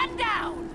One down!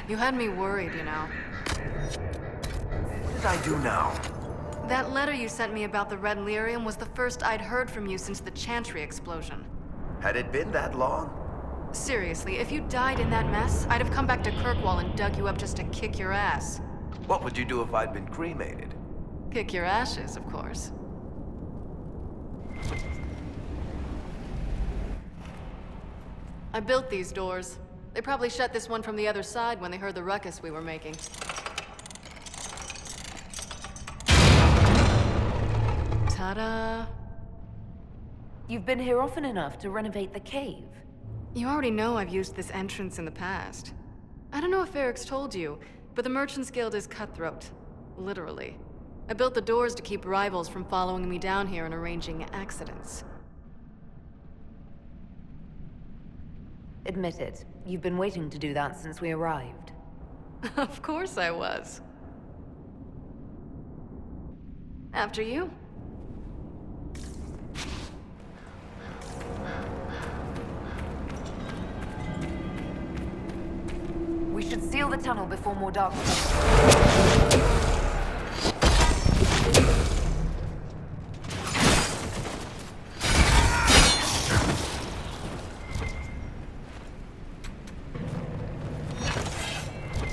You had me worried, you know. What did I do now? That letter you sent me about the Red Lyrium was the first I'd heard from you since the Chantry explosion. Had it been that long? Seriously, if you died in that mess, I'd have come back to Kirkwall and dug you up just to kick your ass. What would you do if I'd been cremated? Kick your ashes, of course. I built these doors. They probably shut this one from the other side when they heard the ruckus we were making. Ta-da! You've been here often enough to renovate the cave. You already know I've used this entrance in the past. I don't know if Eric's told you, but the Merchants Guild is cutthroat. Literally. I built the doors to keep rivals from following me down here and arranging accidents. Admit it, you've been waiting to do that since we arrived. Of course I was. After you. We should seal the tunnel before more darkness.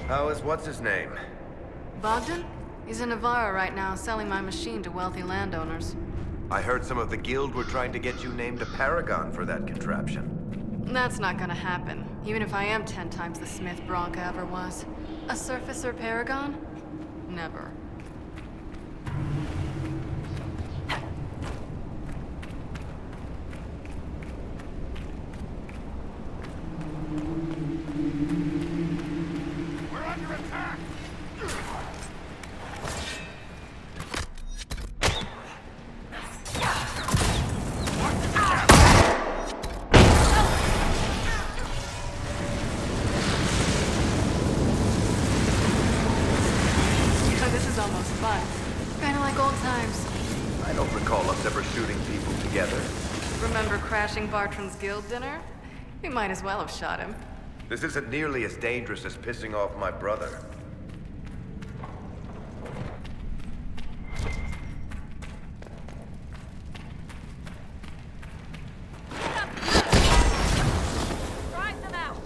How is what's-his-name? Bogdan? He's in Navarra right now, selling my machine to wealthy landowners. I heard some of the guild were trying to get you named a paragon for that contraption. That's not gonna happen, even if I am 10 times the Smith Bronca ever was. A surfacer paragon? Never. We're under attack! This is almost fun. Kinda like old times. I don't recall us ever shooting people together. Remember crashing Bartram's guild dinner? We might as well have shot him. This isn't nearly as dangerous as pissing off my brother. Drive them out!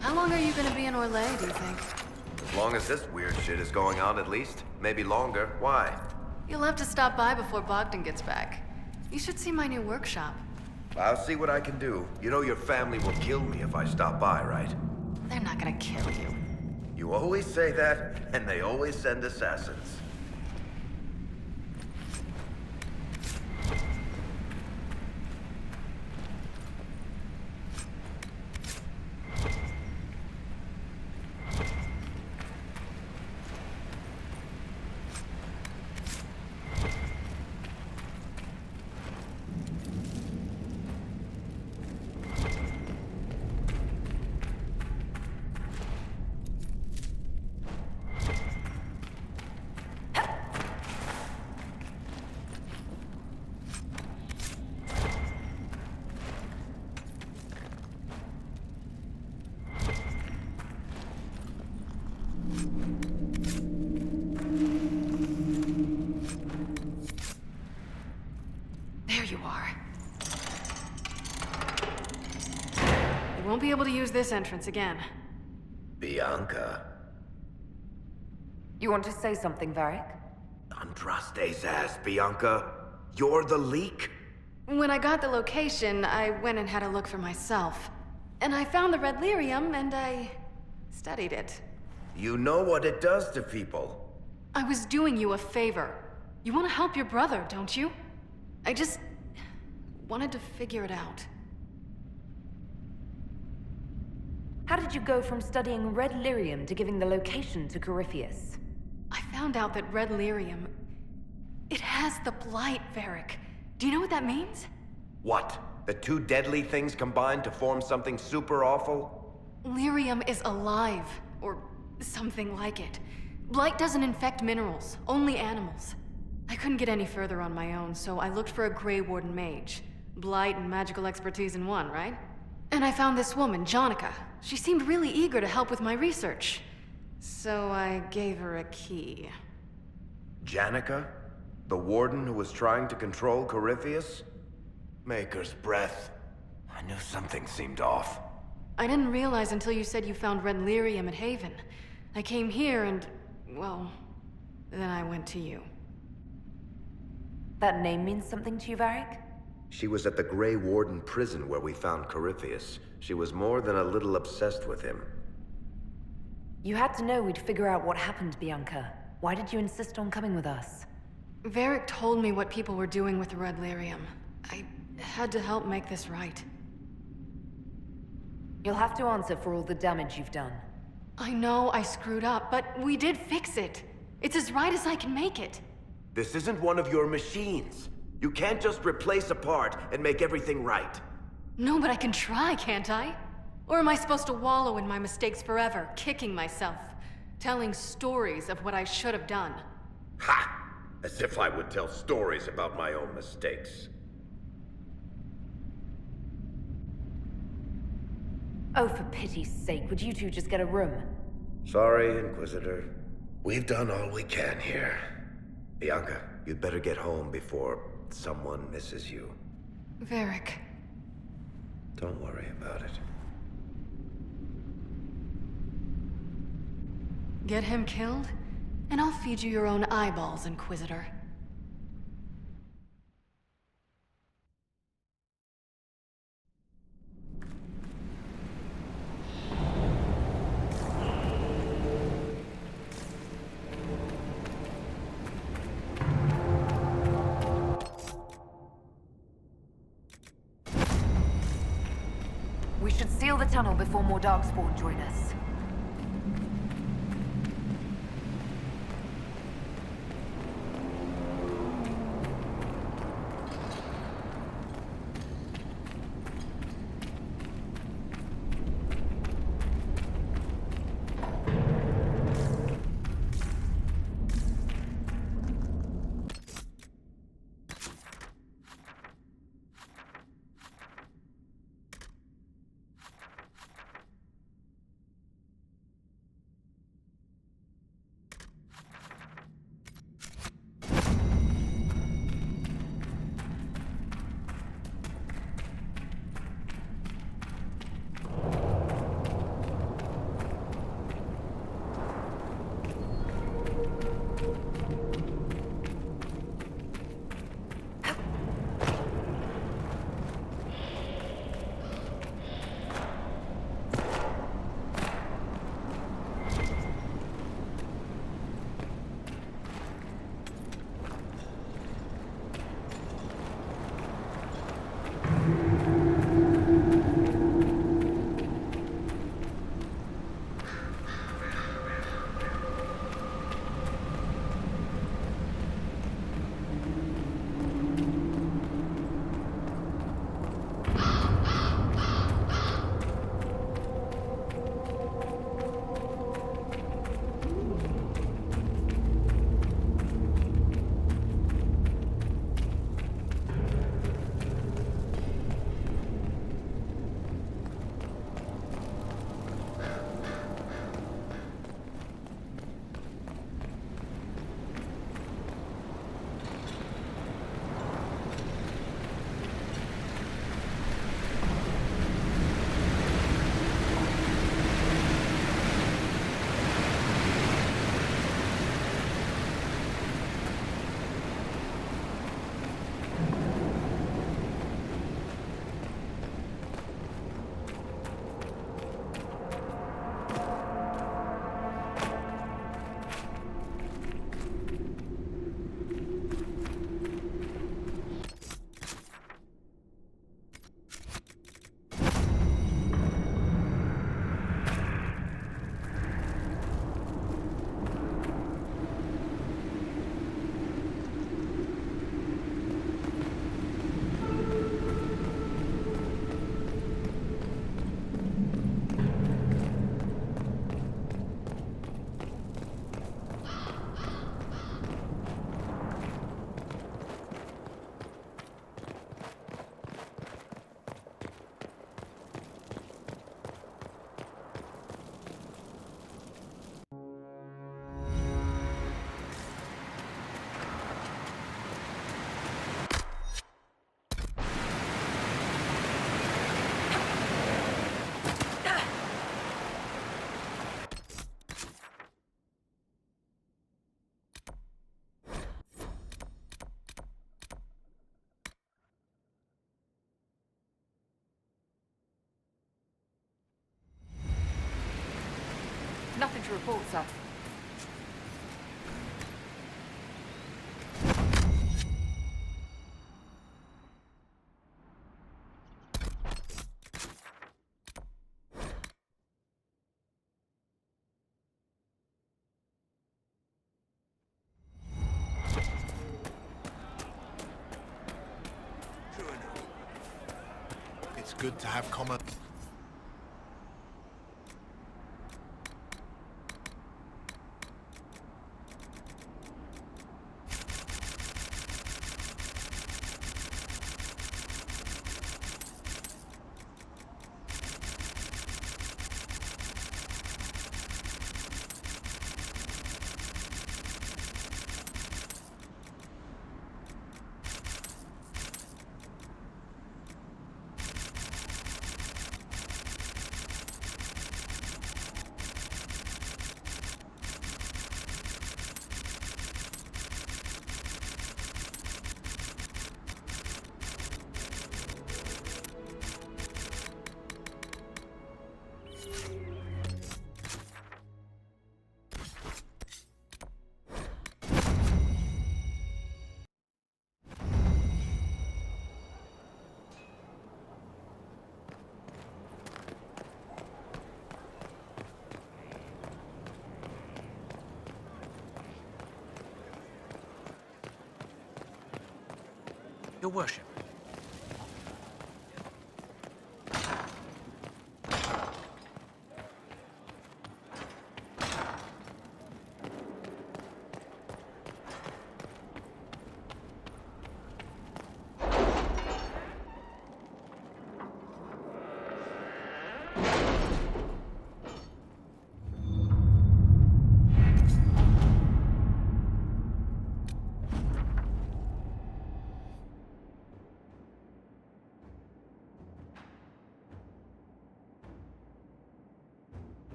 How long are you gonna be in Orlais, do you think? As long as this weird shit is going on, at least. Maybe longer. Why? You'll have to stop by before Bogdan gets back. You should see my new workshop. I'll see what I can do. You know your family will kill me if I stop by, right? They're not gonna kill you. You always say that, and they always send assassins. won't be able to use this entrance again. Bianca. You want to say something, Varric? Andraste's ass, Bianca. You're the leak? When I got the location, I went and had a look for myself. And I found the red lyrium, and I studied it. You know what it does to people. I was doing you a favor. You want to help your brother, don't you? I just wanted to figure it out. How did you go from studying red lyrium to giving the location to Corypheus? I found out that red lyrium... it has the blight, Varric. Do you know what that means? What? The two deadly things combined to form something super awful? Lyrium is alive, or something like it. Blight doesn't infect minerals, only animals. I couldn't get any further on my own, so I looked for a Grey Warden mage. Blight and magical expertise in one, right? And I found this woman, Jonica. She seemed really eager to help with my research. So I gave her a key. Janica? The warden who was trying to control Corypheus? Maker's breath. I knew something seemed off. I didn't realize until you said you found red lyrium at Haven. I came here and, well, then I went to you. That name means something to you, Varric? She was at the Grey Warden prison where we found Corypheus. She was more than a little obsessed with him. You had to know we'd figure out what happened, Bianca. Why did you insist on coming with us? Varric told me what people were doing with the red lyrium. I had to help make this right. You'll have to answer for all the damage you've done. I know I screwed up, but we did fix it. It's as right as I can make it. This isn't one of your machines. You can't just replace a part and make everything right. No, but I can try, can't I? Or am I supposed to wallow in my mistakes forever, kicking myself, telling stories of what I should have done? Ha! As if I would tell stories about my own mistakes. Oh, for pity's sake, would you two just get a room? Sorry, Inquisitor. We've done all we can here. Bianca, you'd better get home before someone misses you. Varric. Don't worry about it. Get him killed, and I'll feed you your own eyeballs, Inquisitor. We should seal the tunnel before more Darkspawn join us. report, sir. It's good to have common... Your worship.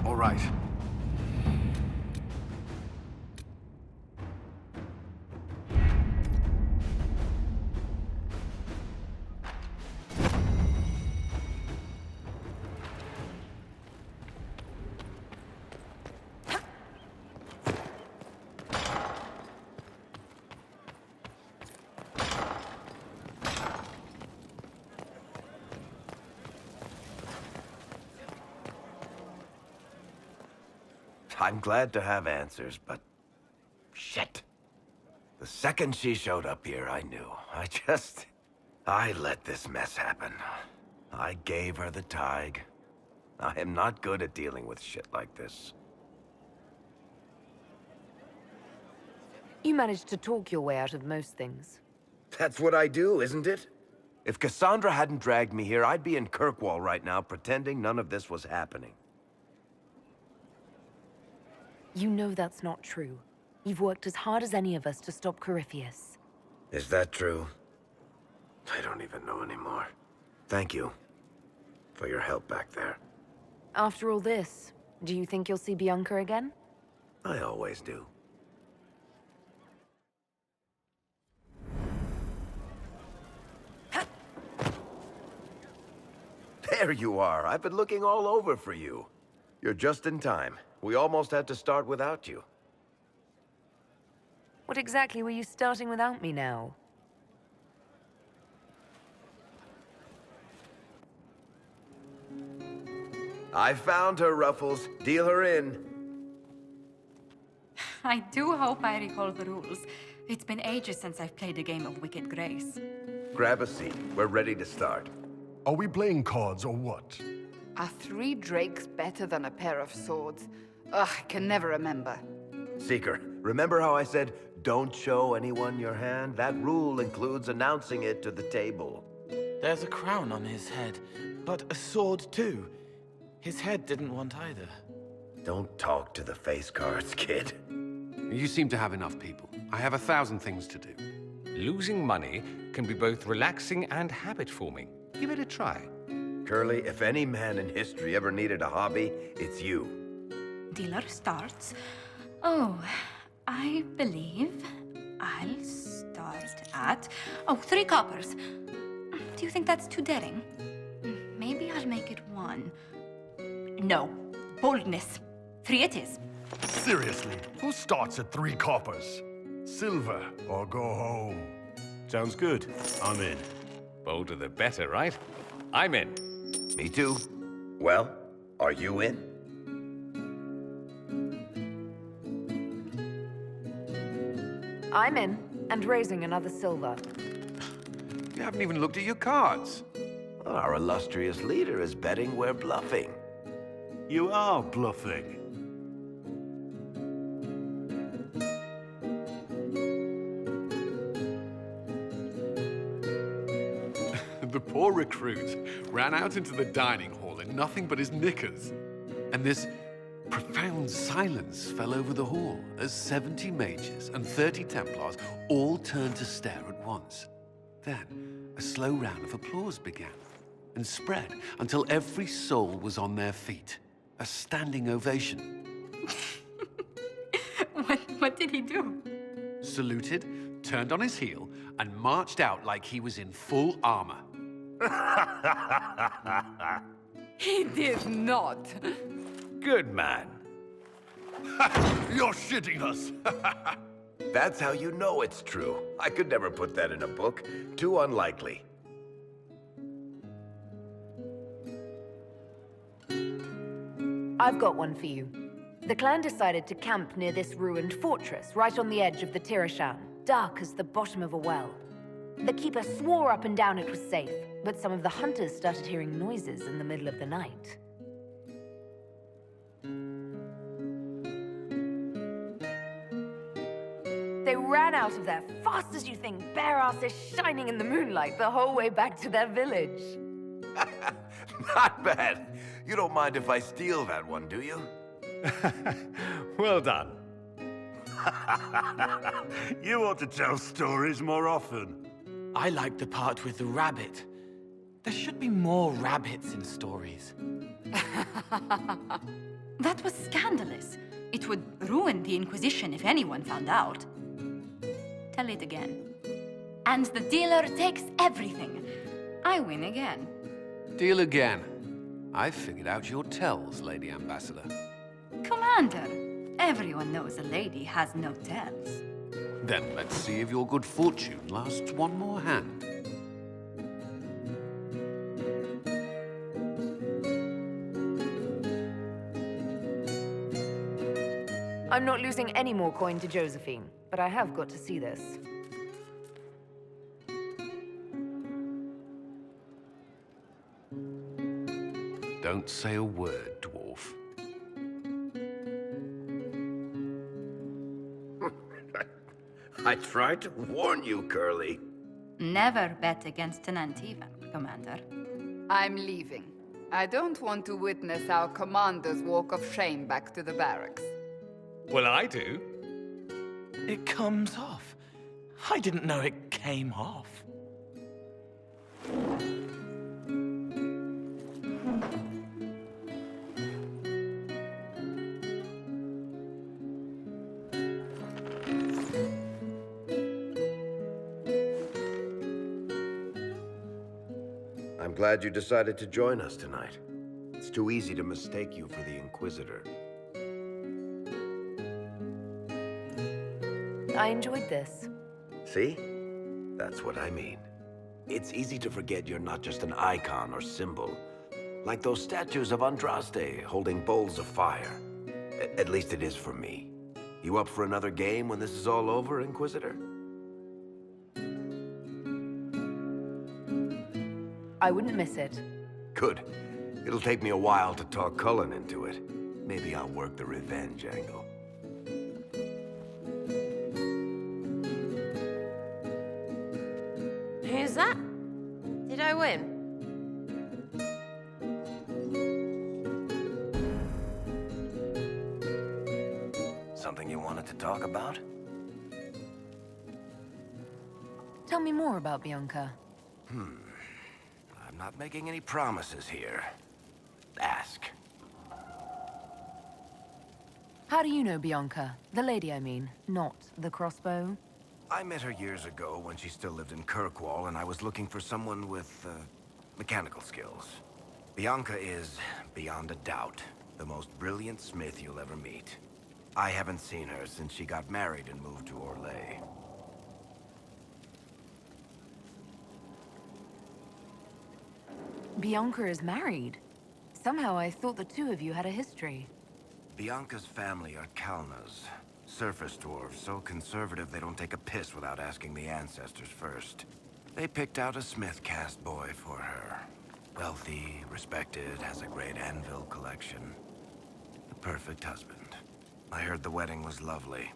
All right. I'm glad to have answers, but... shit. The second she showed up here, I knew. I let this mess happen. I gave her the tig. I am not good at dealing with shit like this. You managed to talk your way out of most things. That's what I do, isn't it? If Cassandra hadn't dragged me here, I'd be in Kirkwall right now, pretending none of this was happening. You know that's not true. You've worked as hard as any of us to stop Corypheus. Is that true? I don't even know anymore. Thank you for your help back there. After all this, do you think you'll see Bianca again? I always do. There you are. I've been looking all over for you. You're just in time. We almost had to start without you. What exactly were you starting without me now? I found her, Ruffles. Deal her in. I do hope I recall the rules. It's been ages since I've played a game of Wicked Grace. Grab a seat. We're ready to start. Are we playing cards or what? Are 3 drakes better than a pair of swords? Ugh, I can never remember. Seeker, Remember how I said, don't show anyone your hand? That rule includes announcing it to the table. There's a crown on his head, but a sword too. His head didn't want either. Don't talk to the face cards, kid. You seem to have enough people. I have 1,000 things to do. Losing money can be both relaxing and habit-forming. Give it a try. Curly, if any man in history ever needed a hobby, it's you. Dealer starts. Oh, I believe I'll start at... Oh, 3 coppers. Do you think that's too daring? Maybe I'll make it 1. No. Boldness. 3 it is. Seriously, who starts at 3 coppers? Silver or go home. Sounds good. I'm in. Bolder the better, right? I'm in. Me too. Well, are you in? I'm in, and raising another silver. You haven't even looked at your cards. Our illustrious leader is betting we're bluffing. You are bluffing. The poor recruit ran out into the dining hall in nothing but his knickers. And this profound silence fell over the hall as 70 mages and 30 Templars all turned to stare at once. Then a slow round of applause began and spread until every soul was on their feet. A standing ovation. What did he do? Saluted, turned on his heel, and marched out like he was in full armor. He did not. Good man. You're shitting us. That's how you know it's true. I could never put that in a book. Too unlikely. I've got one for you. The clan decided to camp near this ruined fortress, right on the edge of the Tirashan, dark as the bottom of a well. The keeper swore up and down it was safe, but some of the hunters started hearing noises in the middle of the night. They ran out of there fast as you think, bare asses shining in the moonlight the whole way back to their village. Not bad. You don't mind if I steal that one, do you? Well done. You ought to tell stories more often. I like the part with the rabbit. There should be more rabbits in stories. That was scandalous. It would ruin the Inquisition if anyone found out. Tell it again. And the dealer takes everything. I win again. Deal again. I've figured out your tells, Lady Ambassador. Commander, everyone knows a lady has no tells. Then let's see if your good fortune lasts one more hand. I'm not losing any more coin to Josephine, but I have got to see this. Don't say a word, dwarf. I tried to warn you, Curly. Never bet against an Antivan, Commander. I'm leaving. I don't want to witness our commander's walk of shame back to the barracks. Well, I do. It comes off. I didn't know it came off. I'm glad you decided to join us tonight. It's too easy to mistake you for the Inquisitor. I enjoyed this. See? That's what I mean. It's easy to forget you're not just an icon or symbol. Like those statues of Andraste holding bowls of fire. At least it is for me. You up for another game when this is all over, Inquisitor? I wouldn't miss it. Good. It'll take me a while to talk Cullen into it. Maybe I'll work the revenge angle. you wanted to talk about? Tell me more about Bianca. I'm not making any promises here. Ask. How do you know Bianca? The lady, I mean, not the crossbow. I met her years ago when she still lived in Kirkwall, and I was looking for someone with, mechanical skills. Bianca is, beyond a doubt, the most brilliant smith you'll ever meet. I haven't seen her since she got married and moved to Orlais. Bianca is married. Somehow I thought the two of you had a history. Bianca's family are Kalnas. Surface dwarves, so conservative they don't take a piss without asking the ancestors first. They picked out a smith caste boy for her. Wealthy, respected, has a great anvil collection. The perfect husband. I heard the wedding was lovely.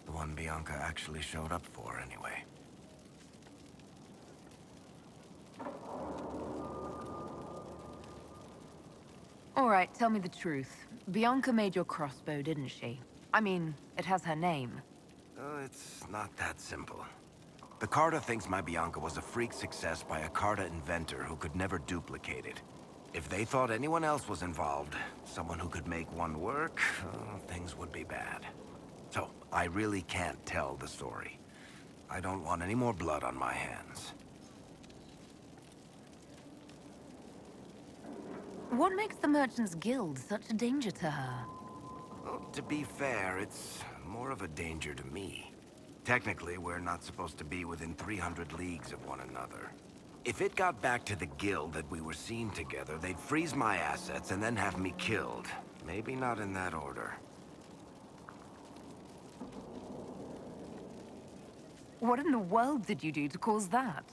The one Bianca actually showed up for, anyway. All right, tell me the truth. Bianca made your crossbow, didn't she? I mean, it has her name. It's not that simple. The Carta thinks my Bianca was a freak success by a Carta inventor who could never duplicate it. If they thought anyone else was involved, someone who could make one work, things would be bad. So, I really can't tell the story. I don't want any more blood on my hands. What makes the Merchants Guild such a danger to her? Well, to be fair, it's more of a danger to me. Technically, we're not supposed to be within 300 leagues of one another. If it got back to the guild that we were seen together, they'd freeze my assets and then have me killed. Maybe not in that order. What in the world did you do to cause that?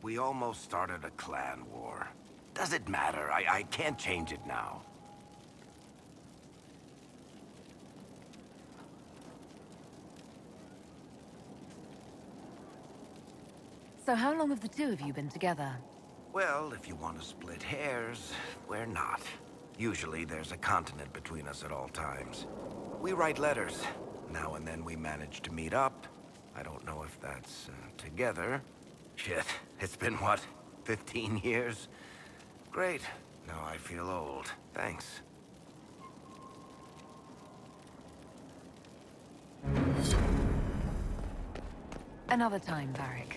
We almost started a clan war. Does it matter? I can't change it now. So how long have the two of you been together? Well, if you want to split hairs, we're not. Usually there's a continent between us at all times. We write letters. Now and then we manage to meet up. I don't know if that's together. Shit, it's been what, 15 years? Great. Now I feel old. Thanks. Another time, Varric.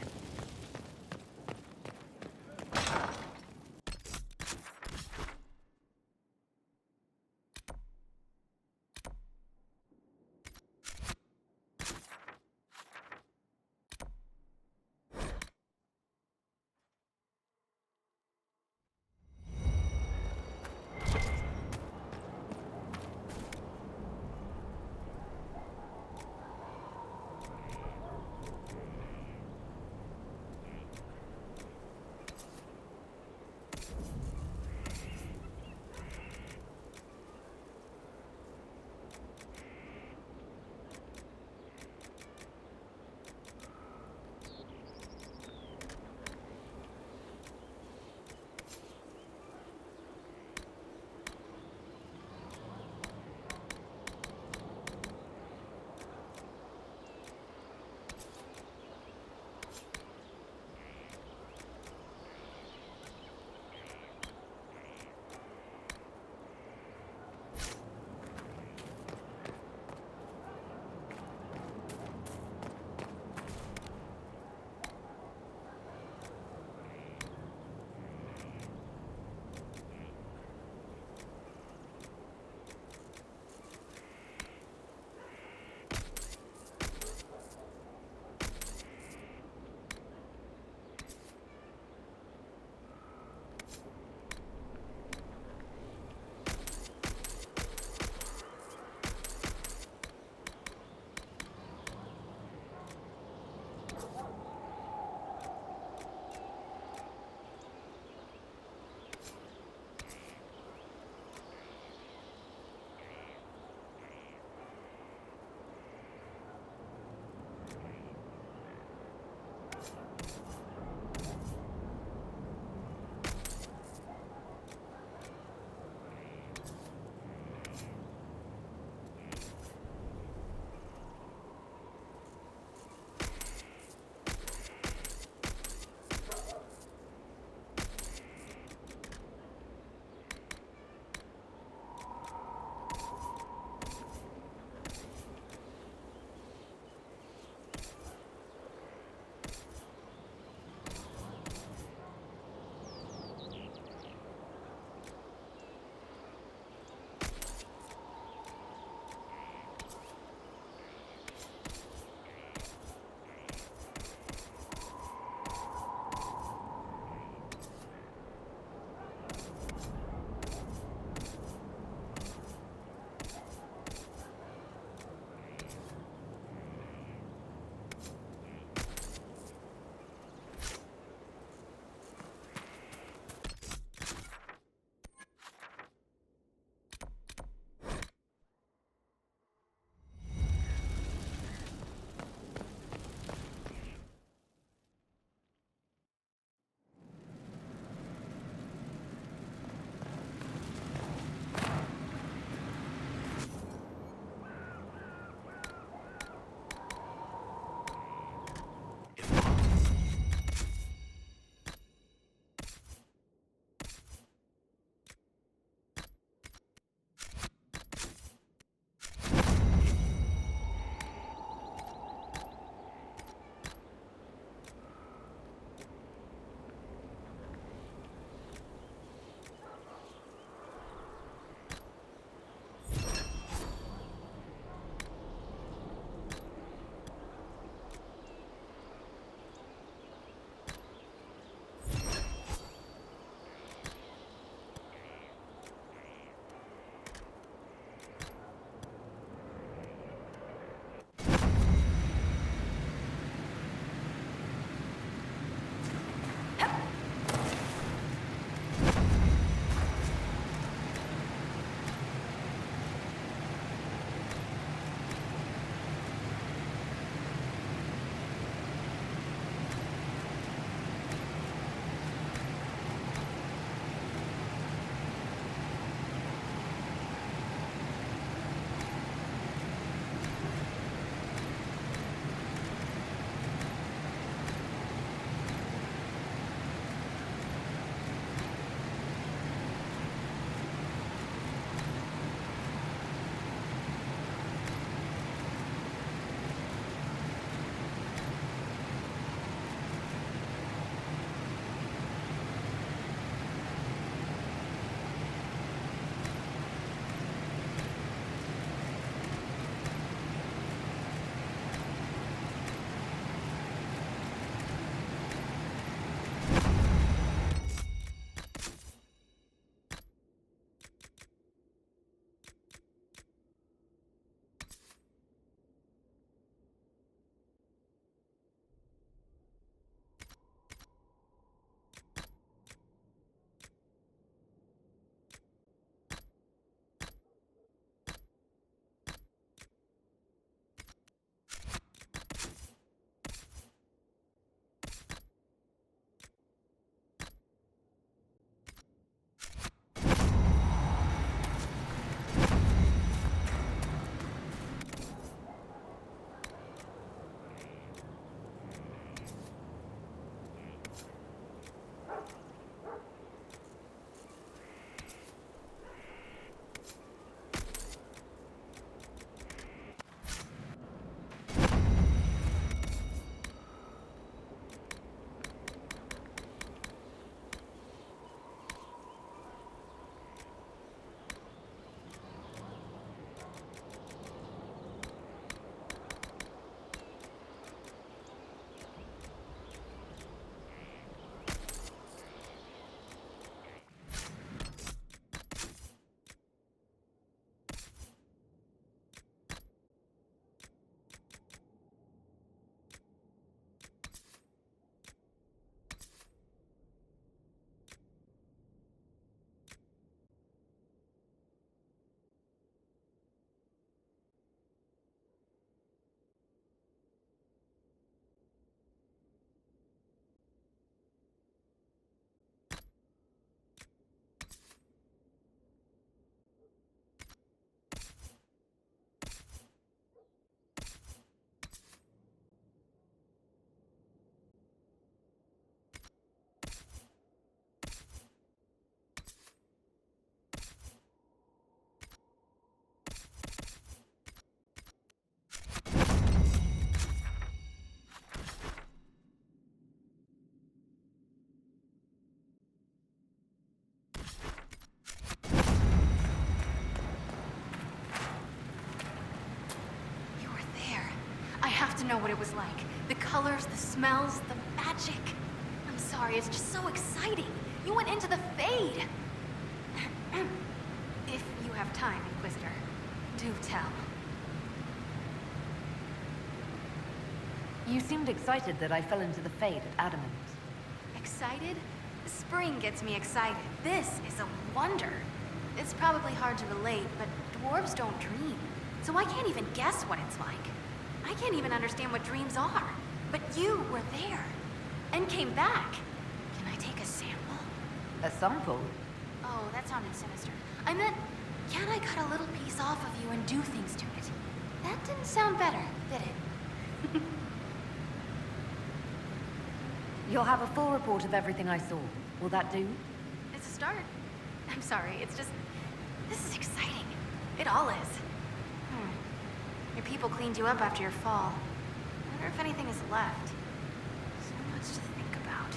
know what it was like. The colors, the smells, the magic. I'm sorry, it's just so exciting. You went into the Fade. If you have time, Inquisitor, do tell. You seemed excited that I fell into the Fade at Adamant. Excited? Spring gets me excited. This is a wonder. It's probably hard to relate, but dwarves don't dream. So I can't even guess what it's like. I can't even understand what dreams are. But you were there. And came back. Can I take a sample? A sample? Oh, that sounded sinister. I meant, can I cut a little piece off of you and do things to it? That didn't sound better, did it? You'll have a full report of everything I saw. Will that do? It's a start. I'm sorry, it's just... This is exciting. It all is. Your people cleaned you up after your fall. I wonder if anything is left. So much to think about.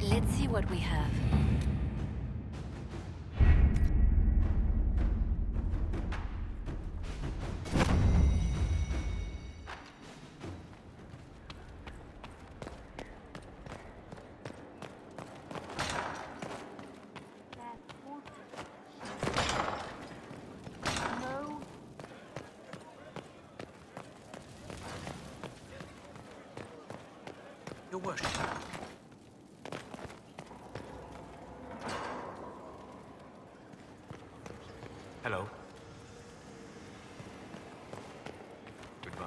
Let's see what we have. Your worship. Hello. Goodbye.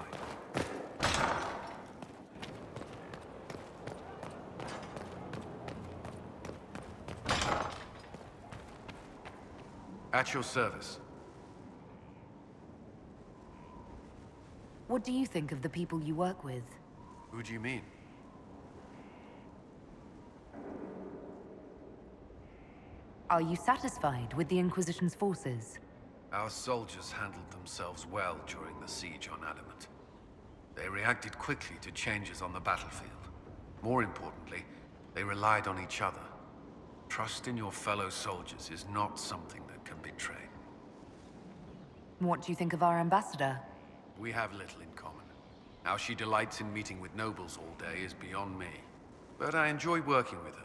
At your service. What do you think of the people you work with? Who do you mean? Are you satisfied with the Inquisition's forces? Our soldiers handled themselves well during the siege on Adamant. They reacted quickly to changes on the battlefield. More importantly, they relied on each other. Trust in your fellow soldiers is not something that can be trained. What do you think of our ambassador? We have little in common. How she delights in meeting with nobles all day is beyond me. But I enjoy working with her.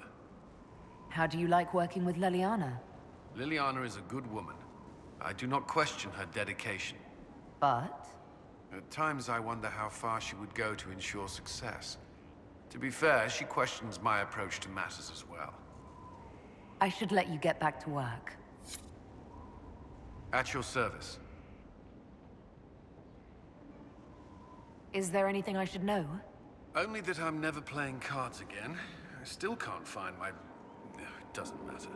How do you like working with Leliana? Liliana is a good woman. I do not question her dedication. But? At times I wonder how far she would go to ensure success. To be fair, she questions my approach to matters as well. I should let you get back to work. At your service. Is there anything I should know? Only that I'm never playing cards again. I still can't find my... It doesn't matter.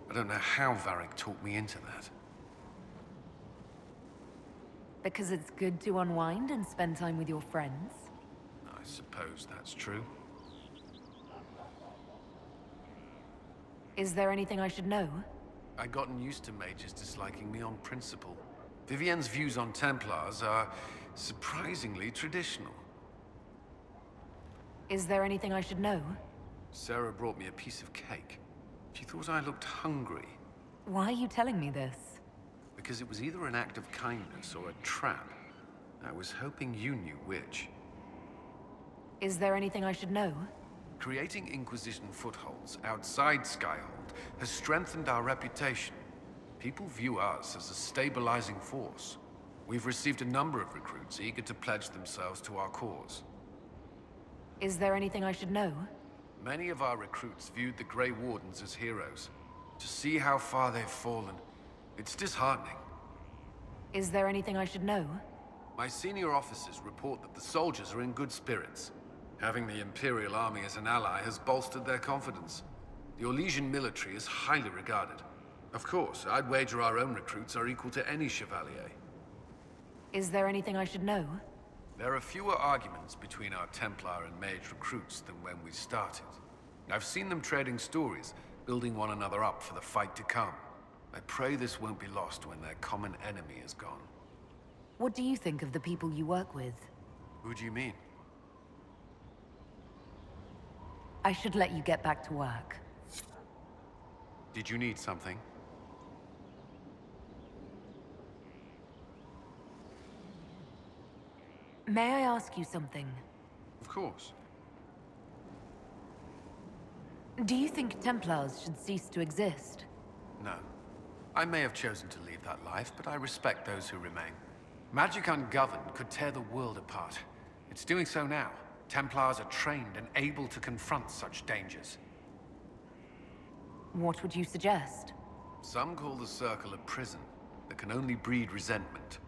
I don't know how Varric talked me into that. Because it's good to unwind and spend time with your friends? I suppose that's true. Is there anything I should know? I'd gotten used to mages disliking me on principle. Vivienne's views on Templars are surprisingly traditional. Is there anything I should know? Sarah brought me a piece of cake. She thought I looked hungry, Why are you telling me this? because it was either an act of kindness or a trap. I was hoping you knew which. Is there anything I should know? Creating Inquisition footholds outside Skyhold has strengthened our reputation. People view us as a stabilizing force. We've received a number of recruits eager to pledge themselves to our cause. Is there anything I should know? Many of our recruits viewed the Grey Wardens as heroes. To see how far they've fallen, it's disheartening. Is there anything I should know? My senior officers report that the soldiers are in good spirits. Having the Imperial Army as an ally has bolstered their confidence. The Orlesian military is highly regarded. Of course, I'd wager our own recruits are equal to any Chevalier. Is there anything I should know? There are fewer arguments between our Templar and Mage recruits than when we started. I've seen them trading stories, building one another up for the fight to come. I pray this won't be lost when their common enemy is gone. What do you think of the people you work with? Who do you mean? I should let you get back to work. Did you need something? May I ask you something? Of course. Do you think Templars should cease to exist? No. I may have chosen to leave that life, but I respect those who remain. Magic ungoverned could tear the world apart. It's doing so now. Templars are trained and able to confront such dangers. What would you suggest? Some call the Circle a prison that can only breed resentment.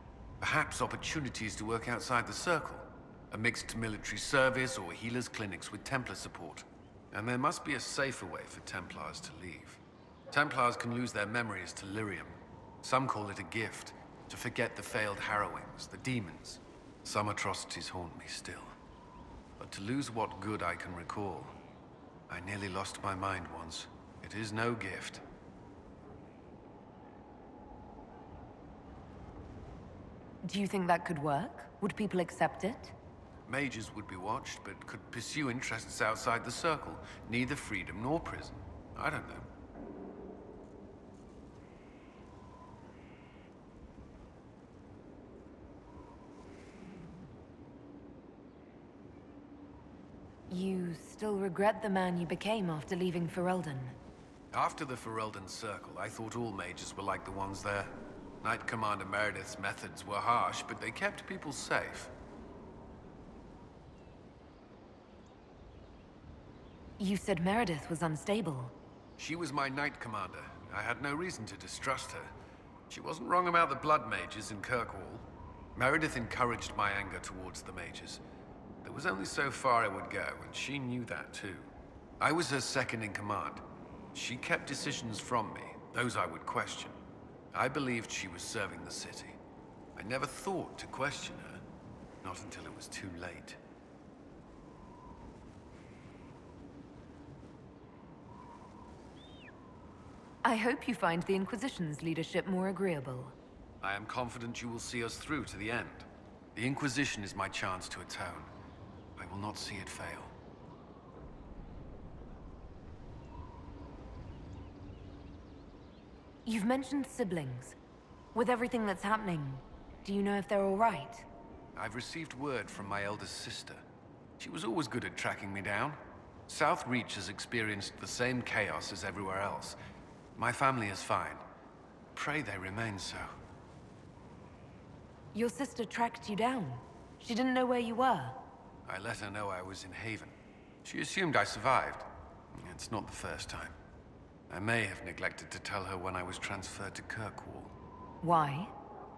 Perhaps opportunities to work outside the Circle. A mixed military service or healers' clinics with Templar support. And there must be a safer way for Templars to leave. Templars can lose their memories to lyrium. Some call it a gift, to forget the failed harrowings, the demons. Some atrocities haunt me still. But to lose what good I can recall, I nearly lost my mind once. It is no gift. Do you think that could work? Would people accept it? Mages would be watched, but could pursue interests outside the Circle. Neither freedom nor prison. I don't know. You still regret the man you became after leaving Ferelden? After the Ferelden Circle, I thought all mages were like the ones there. Knight Commander Meredith's methods were harsh, but they kept people safe. You said Meredith was unstable. She was my Knight Commander. I had no reason to distrust her. She wasn't wrong about the Blood Mages in Kirkwall. Meredith encouraged my anger towards the mages. There was only so far I would go, and she knew that too. I was her second in command. She kept decisions from me, those I would question. I believed she was serving the city. I never thought to question her, not until it was too late. I hope you find the Inquisition's leadership more agreeable. I am confident you will see us through to the end. The Inquisition is my chance to atone. I will not see it fail. You've mentioned siblings. With everything that's happening, do you know if they're all right? I've received word from my eldest sister. She was always good at tracking me down. South Reach has experienced the same chaos as everywhere else. My family is fine. Pray they remain so. Your sister tracked you down. She didn't know where you were. I let her know I was in Haven. She assumed I survived. It's not the first time. I may have neglected to tell her when I was transferred to Kirkwall. Why?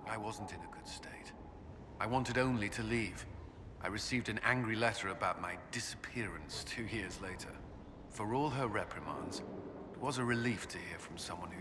I wasn't in a good state. I wanted only to leave. I received an angry letter about my disappearance 2 years later. For all her reprimands, it was a relief to hear from someone who